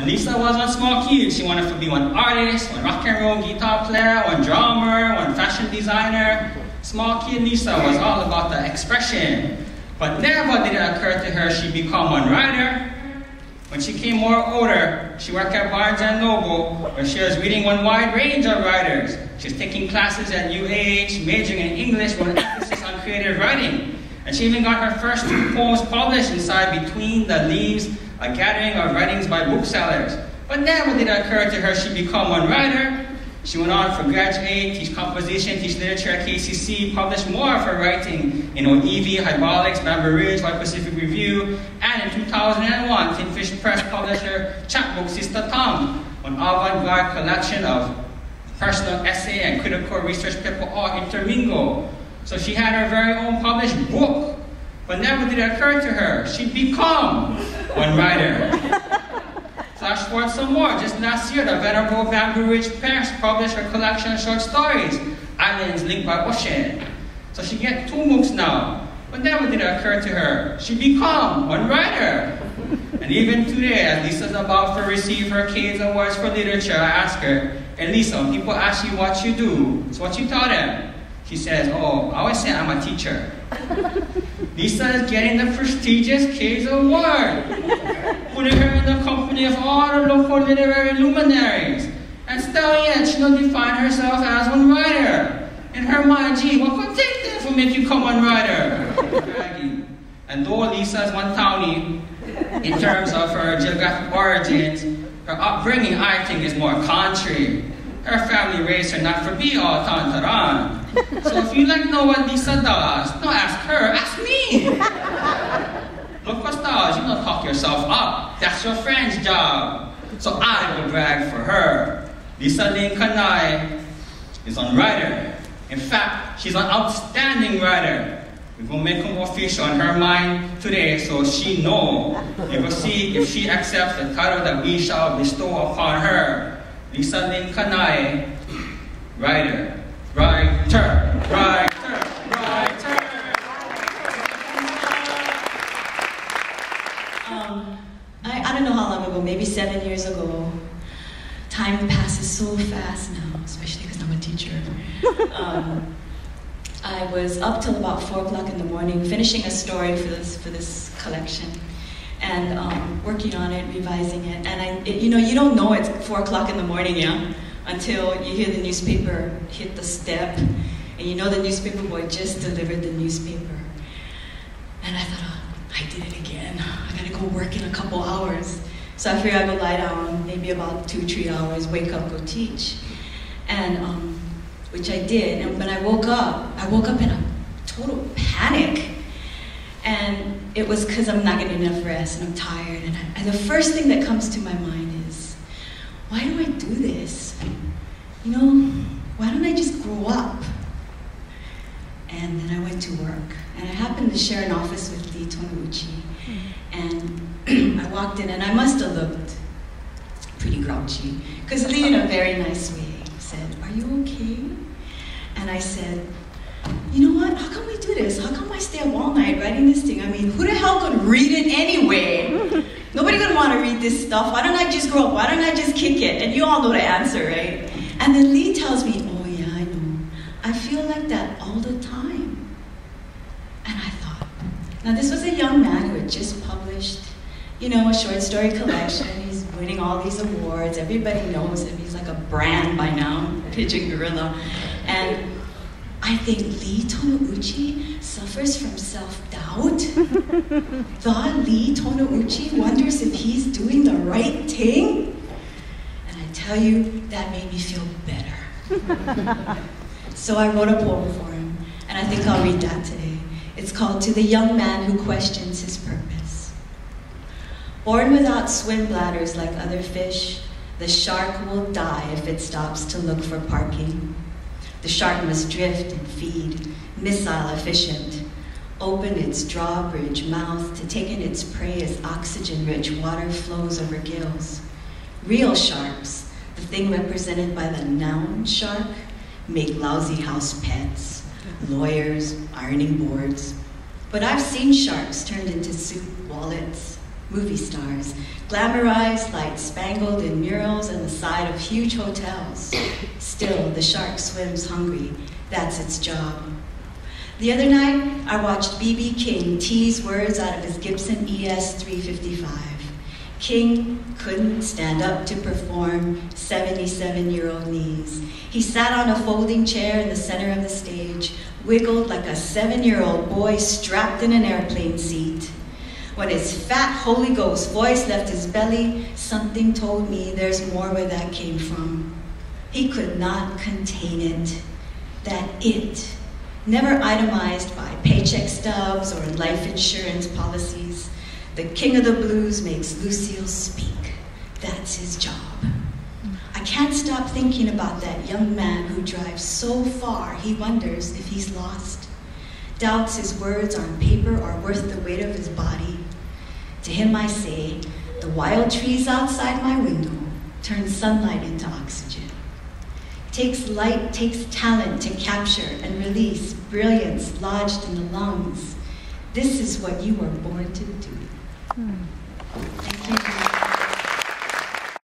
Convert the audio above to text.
Lisa was one small kid, she wanted to be one artist, one rock and roll guitar player, one drummer, one fashion designer. Small kid Lisa was all about the expression. But never did it occur to her she'd become one writer. When she became more older, she worked at Barnes & Noble, where she was reading one wide range of writers. She was taking classes at UH, majoring in English with an emphasis on creative writing. And she even got her first 2 poems published inside Between the Leaves, a gathering of writings by booksellers. But never did it occur to her she'd become one writer. She went on for graduate, teach composition, teach literature at KCC, published more of her writing in EV, Hydraulics, Bamboo Ridge, White Pacific Review, and in 2001, Tinfish Press published her chapbook, Sister Tom, an avant-garde collection of personal essay and critical research paper all intermingled. So she had her very own published book, but never did it occur to her she'd become one writer. Flash forward some more. Just last year, the venerable Bamboo Ridge Press published her collection of short stories, Islands Linked by Ocean. So she gets 2 books now, but never did it occur to her she'd become one writer. And even today, as Lisa's about to receive her Cades Awards for Literature, I ask her, "Hey Lisa, when people ask you what you do, so what you tell them?" She says, "Oh, I always say I'm a teacher." Lisa is getting the prestigious Cades Award, putting her in the company of all the local literary luminaries. And still yet, she don't define herself as one writer. In her mind, gee, what could take this will make you come one writer? And though Lisa is one townie, in terms of her geographic origins, her upbringing, I think, is more country. Her family raised her not for be all tantaran. So if you like know what Lisa does, don't ask her, ask me. Look what stars, you don't talk yourself up. That's your friend's job. So I will brag for her. Lisa Linn Kanae is a writer. In fact, she's an outstanding writer. We will make her official in her mind today so she knows. We will see if she accepts the title that we shall bestow upon her. Lisa Linn Kanae, writer. Writer, writer, writer. I don't know how long ago, maybe 7 years ago. Time passes so fast now, especially because I'm a teacher. I was up till about 4 o'clock in the morning, finishing a story for this collection, and working on it, revising it. And you don't know it's 4 o'clock in the morning, yeah, until you hear the newspaper hit the step, and you know the newspaper boy just delivered the newspaper. And I thought, oh, I did it again. I gotta go work in a couple hours. So I figured I'd go lie down, maybe about 2-3 hours, wake up, go teach. And which I did. And when I woke up in a total panic. And it was because I'm not getting enough rest and I'm tired. And the first thing that comes to my mind is, why do I do this? You know, why don't I just grow up? And then I went to work. And I happened to share an office with Linn Tonouchi. And I walked in and I must have looked pretty grouchy. Because Lee, in a very nice way, said, "Are you okay?" And I said, "You know what, how come we do this? How come I stay up all night writing this thing? I mean, who the hell could read it anyway? Nobody gonna want to read this stuff. Why don't I just grow up? Why don't I just kick it?" And you all know the answer, right? And then Lee tells me, "Oh yeah, I know. I feel like that all the time." And I thought, now this was a young man who had just published, you know, a short story collection. He's winning all these awards. Everybody knows him. He's like a brand by now, Pigeon Gorilla. And I think Linn Tonouchi suffers from self-doubt. The Linn Tonouchi wonders if he's doing the right thing. And I tell you, that made me feel better. So I wrote a poem for him, and I think I'll read that today. It's called "To the Young Man Who Questions His Purpose." Born without swim bladders like other fish, the shark will die if it stops to look for parking. The shark must drift and feed, missile efficient, open its drawbridge mouth to take in its prey as oxygen-rich water flows over gills. Real sharks, the thing represented by the noun shark, make lousy house pets, lawyers, ironing boards. But I've seen sharks turned into soup wallets, movie stars, glamorized, light-spangled in murals and the side of huge hotels. Still, the shark swims hungry. That's its job. The other night, I watched B.B. King tease words out of his Gibson ES 355. King couldn't stand up to perform 77-year-old knees. He sat on a folding chair in the center of the stage, wiggled like a 7-year-old boy strapped in an airplane seat. When his fat Holy Ghost voice left his belly, something told me there's more where that came from. He could not contain it. That it, never itemized by paycheck stubs or life insurance policies. The king of the blues makes Lucille speak. That's his job. I can't stop thinking about that young man who drives so far he wonders if he's lost. Doubts his words on paper are worth the weight of his body. To him I say, the wild trees outside my window turn sunlight into oxygen. Takes light, takes talent to capture and release brilliance lodged in the lungs. This is what you were born to do.